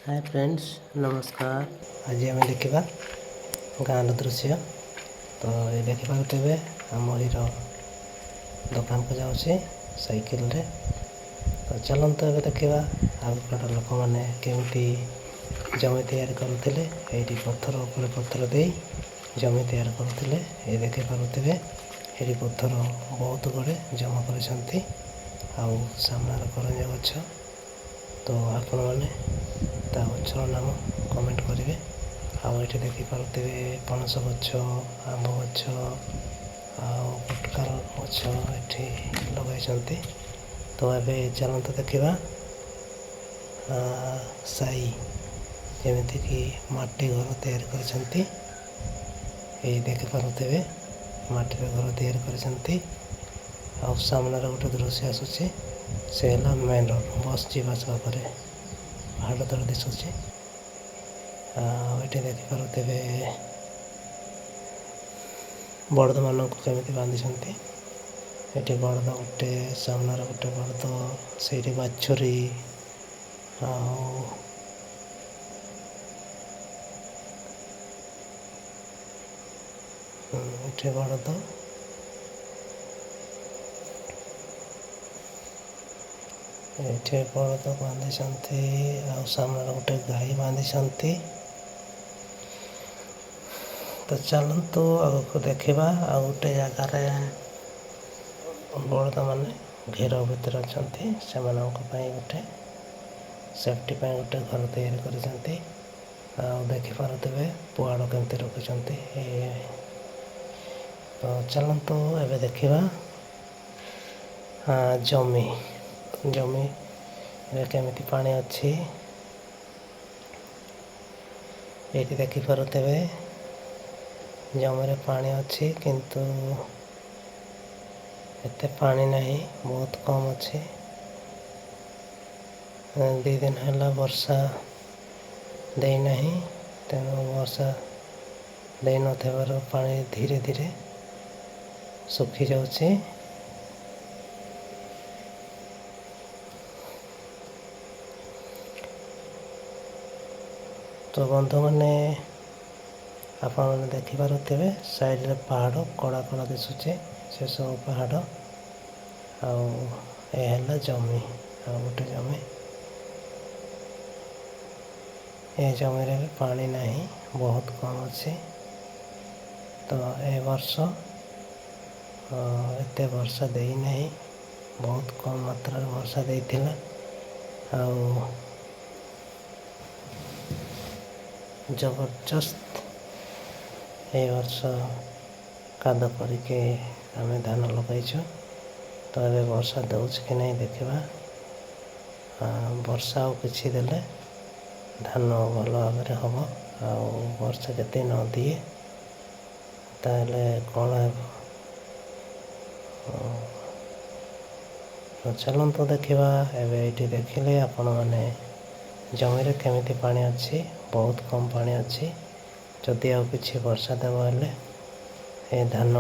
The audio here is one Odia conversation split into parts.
हाय फ्रेंड्स, नमस्कार। आज आम देखा गाँव दृश्य। तो ये देखिपे आम हीरो दुकान को जाऊँगी साइकिल रे। तो चलते ए देखा आगपट लोक मैंने केमी जमी तैयारी करुले। ये पत्थर उपर पत्थर दे जमी तैयार करुले। ये देखिपे ये पत्थर बहुत गुड़े जमा कर सामने करंज गछ। तो आपण मैंने गचर नाम कमेंट करेंगे। आठ देखिपे पणस गछ, आंब गछ, गुटकार गछ ये लगे। तो ये चलते देखा साई जमीक माटी घर तैयार कर देखिपे माटी घर तैयार कर। सामने गोटे दृश्य आसूसी से मेन रोड बस जावासवा पर पहाड़ तल दिशुची। ये देखिपे बड़द मान केमी बांधी। ये बड़द गोटे सामने गोटे बड़द से बाछुरी ये बड़द ये बड़द बांधी सामने गोटे गाई बांधी। तो चलतु आग को देखा आ गोटे जगार बड़द मैंने घेर भितर अच्छा से गोटे सेफ्टी गोटे घर तैयारी कर देखिपे पुआड़ केमती रखिंट। तो चलतु एवं देखा जमी जमी केमी पानी अच्छी ये देखिपे जमी पानी अच्छी किंतु एते पानी नहीं, बहुत कम अच्छी। 2 दिन है वर्षा देना तेणु वर्षा दे न पानी धीरे धीरे सुखी जाऊँगी। तो बंधु मैंने आपण मैंने देखिपे साइड रे पहाड़ कड़ा कड़ा दिशुचे से सब पहाड़ आला जमी गोटे जमी। ये जमी रे पानी नहीं, बहुत कम अच्छी। तो ए वर्ष एते वर्षा देना बहुत कम मात्रा वर्षा देथिला। जबरदस्त ए वर्ष काद करके आम धान लगेचु। तो ये वर्षा दौच कि नहीं देखा। वर्षा आउ कि देले धान भल भाव में हम वर्षा जति न दिए ताले कौन है। चलते देखा ये देखिले आपण मैंने जमी केमी पानी अच्छी, बहुत कम पानी अच्छी। जदि आउ कि वर्षा देव ए धान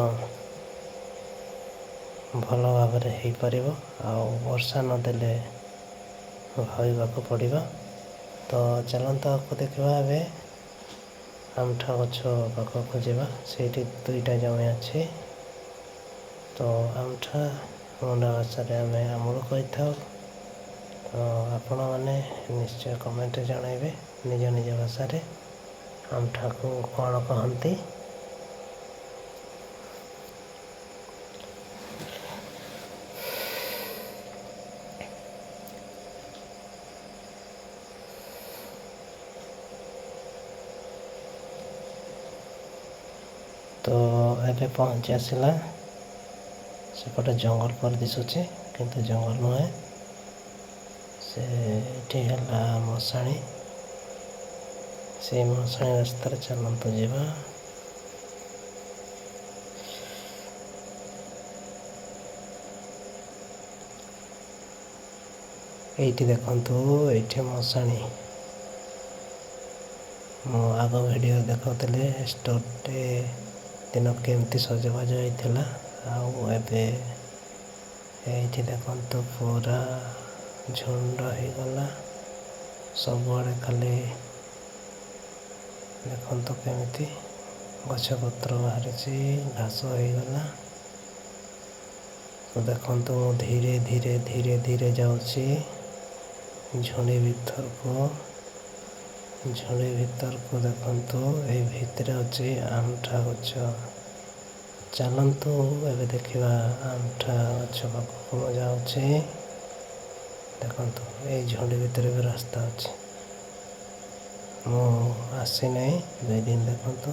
भल भाव में हो पार। वर्षा नदेले भाविक पड़ा। तो चलते आपको देखा ए आमठा गछ पाखक जावा से 2टा जमी अच्छी। तो आमठा मुंडा भाषा आम आमूल कही था। तो आपण मैंने निश्चय कमेंट जनइबे निज निज भाषा आमठा को कौन कहती। तो ये पहुँची आसला सेपटे जंगल पर दिशुचे किंतु जंगल नुहे से मशाणी। से मशाणी रास्तार चलते जावा। ये देखु ये मशाणी मो आग भिडियो देखते स्टोरटे दिन केमती सजबाज होता। आबे ये देखु पूरा झुंड हो गला। ସବୁଆଡ଼େ ଖାଲି ଦେଖନ୍ତୁ କେମିତି ଗଛପତ୍ର ବାହାରିଛି, ଘାସ ହେଇଗଲା। ତ ଦେଖନ୍ତୁ ମୁଁ ଧୀରେ ଧୀରେ ଧୀରେ ଧୀରେ ଯାଉଛି ଝୁଣି ଭିତରକୁ। ଝୁଣି ଭିତରକୁ ଦେଖନ୍ତୁ, ଏଇ ଭିତରେ ଅଛି ଆମ୍ଠା ଗଛ। ଚାଲନ୍ତୁ ଏବେ ଦେଖିବା ଆମ୍ଠା ଗଛ ପାଖକୁ ମୁଁ ଯାଉଛି। ଦେଖନ୍ତୁ ଏଇ ଝୁଡ଼ି ଭିତରେ ବି ରାସ୍ତା ଅଛି। ମୁଁ ଆସିନାହିଁ 2 ଦିନ। ଦେଖନ୍ତୁ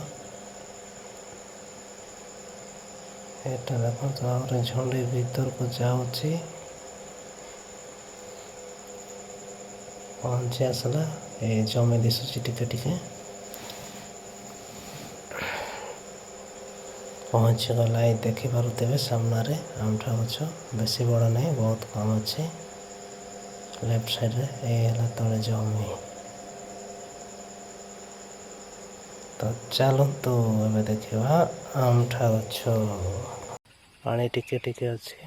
ଏଇଟା ଦେଖନ୍ତୁ ଆହୁରି ଝୁଡ଼ି ଭିତରକୁ ଯାଉଛି। ପହଞ୍ଚି ଆସିଲା। ଏ ଜମି ଦିଶୁଛି ଟିକେ ଟିକେ। ପହଞ୍ଚିଗଲା। ଏଇ ଦେଖିପାରୁଥିବେ ସାମ୍ନାରେ ଆମ୍ଠା ଗଛ। ବେଶୀ ବଡ଼ ନାହିଁ, ବହୁତ କମ୍ ଅଛି। ଲେଫ୍ଟ ସାଇଡ଼ରେ ଏଇ ହେଲା ତଳେ ଜମି। ତ ଚାଲନ୍ତୁ ଏବେ ଦେଖିବା ଆମ୍ଠା ଗଛ। ପାଣି ଟିକେ ଟିକେ ଅଛି।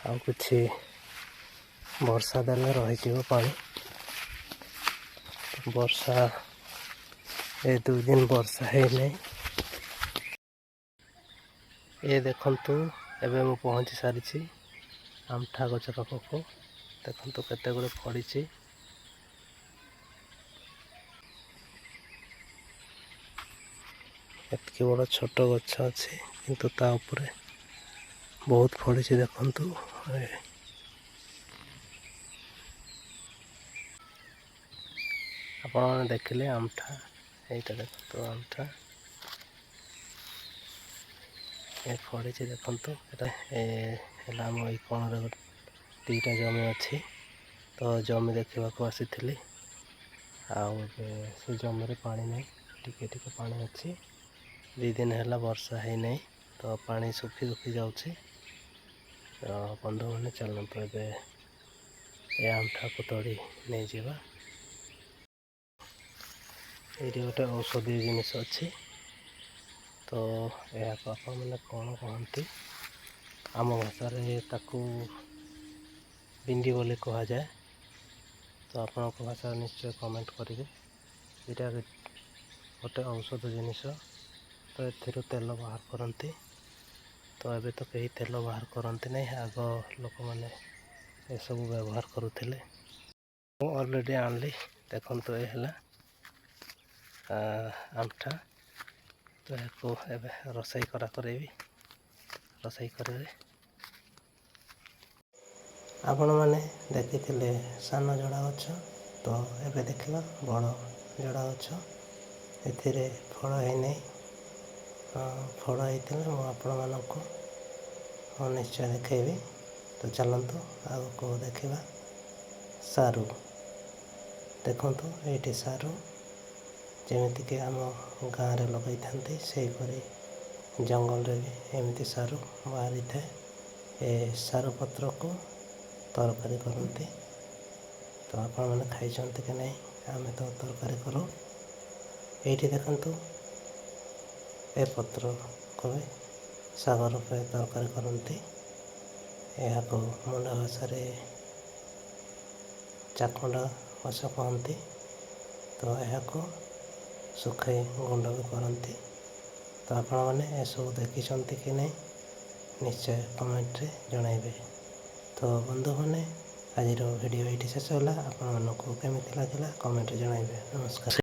ଆଉ କିଛି ବର୍ଷା ଦେଲେ ରହିଯିବ ପାଣି। ବର୍ଷା ଏ 2 ଦିନ ବର୍ଷା ହେଇନାହିଁ। ଏ ଦେଖନ୍ତୁ ଏବେ ମୁଁ ପହଞ୍ଚି ସାରିଛି ଆମ୍ଠା ଗଛ ପାଖକୁ। ଦେଖନ୍ତୁ କେତେ ଗୁଡ଼ିଏ ଫଳିଛି। ଏତିକି ବଡ଼ ଛୋଟ ଗଛ ଅଛି, କିନ୍ତୁ ତା ଉପରେ ବହୁତ ଫଳିଛି। ଦେଖନ୍ତୁ ଆପଣମାନେ ଦେଖିଲେ ଆମ୍ଠା। ଏଇଟା ଦେଖନ୍ତୁ ଆମ୍ଠା ଏ ଫଳିଛି। ଦେଖନ୍ତୁ ଏଇଟା ହେଲା ଆମ ଏଇ କୋଣରେ 2ଟା ଜମି ଅଛି। ତ ଜମି ଦେଖିବାକୁ ଆସିଥିଲି। ଆଉ ଏବେ ସେ ଜମିରେ ପାଣି ନାହିଁ, ଟିକେ ଟିକେ ପାଣି ଅଛି। 2 ଦିନ ହେଲା ବର୍ଷା ହେଇନାହିଁ, ତ ପାଣି ଶୁଖି ଶୁଖି ଯାଉଛି। ତ ବନ୍ଧୁମାନେ ଚାଲନ୍ତୁ ଏବେ ଏ ଆମ୍ଠାକୁ ତୋଳି ନେଇଯିବା। ଏଇଠି ଗୋଟେ ଔଷଧୀୟ ଜିନିଷ ଅଛି। ତ ଏହାକୁ ଆପଣମାନେ କ'ଣ କହନ୍ତି? ଆମ ଭାଷାରେ ତାକୁ ବିଣ୍ଡି ବୋଲି କୁହାଯାଏ। ତ ଆପଣଙ୍କ ଭାଷାରେ ନିଶ୍ଚୟ କମେଣ୍ଟ କରିବେ। ଏଇଟା ଗୋଟେ ଔଷଧ ଜିନିଷ। ତ ଏଥିରୁ ତେଲ ବାହାର କରନ୍ତି। ତ ଏବେ ତ କେହି ତେଲ ବାହାର କରନ୍ତି ନାହିଁ। ଆଗ ଲୋକମାନେ ଏସବୁ ବ୍ୟବହାର କରୁଥିଲେ। ମୁଁ ଅଲରେଡ଼ି ଆଣିଲି। ଦେଖନ୍ତୁ ଏ ହେଲା ଆମ୍ଠା। ତ ଏହାକୁ ଏବେ ରୋଷେଇ କରାଇବି। ଆପଣମାନେ ଦେଖିଥିଲେ ସାନ ଜଡ଼ା ଗଛ, ତ ଏବେ ଦେଖିଲ ବଡ଼ ଜଡ଼ା ଗଛ। ଏଥିରେ ଫଳ ହେଇନାହିଁ। ଫଳ ହେଇଥିଲେ ମୁଁ ଆପଣମାନଙ୍କୁ ନିଶ୍ଚୟ ଦେଖାଇବି। ତ ଚାଲନ୍ତୁ ଆଗକୁ ଦେଖିବା ସାରୁ। ଦେଖନ୍ତୁ ଏଇଠି ସାରୁ, ଯେମିତିକି ଆମ ଗାଁରେ ଲଗାଇଥାନ୍ତି ସେହିପରି ଜଙ୍ଗଲରେ ବି ଏମିତି ସାରୁ ବାହାରିଥାଏ। ଏ ସାରୁ ପତ୍ରକୁ ତରକାରୀ କରନ୍ତି। ତ ଆପଣମାନେ ଖାଇଛନ୍ତି କି ନାହିଁ? ଆମେ ତ ତରକାରୀ କରୁ। ଏଇଠି ଦେଖନ୍ତୁ ଏ ପତ୍ରକୁ ବି ଶାଗ ରୂପେ ତରକାରୀ କରନ୍ତି। ଏହାକୁ ମୁଣ୍ଡ ଭାଷାରେ ଚାଖୁଣ୍ଡା ଗଛ କହନ୍ତି। ତ ଏହାକୁ ଶୁଖାଇ ଗୁଣ୍ଡ ବି କରନ୍ତି। ତ ଆପଣମାନେ ଏସବୁ ଦେଖିଛନ୍ତି କି ନାହିଁ ନିଶ୍ଚୟ କମେଣ୍ଟରେ ଜଣାଇବେ। ତ ବନ୍ଧୁମାନେ ଆଜିର ଭିଡ଼ିଓ ଏଇଠି ଶେଷ ହେଲା। ଆପଣମାନଙ୍କୁ କେମିତି ଲାଗିଲା କମେଣ୍ଟରେ ଜଣାଇବେ। ନମସ୍କାର।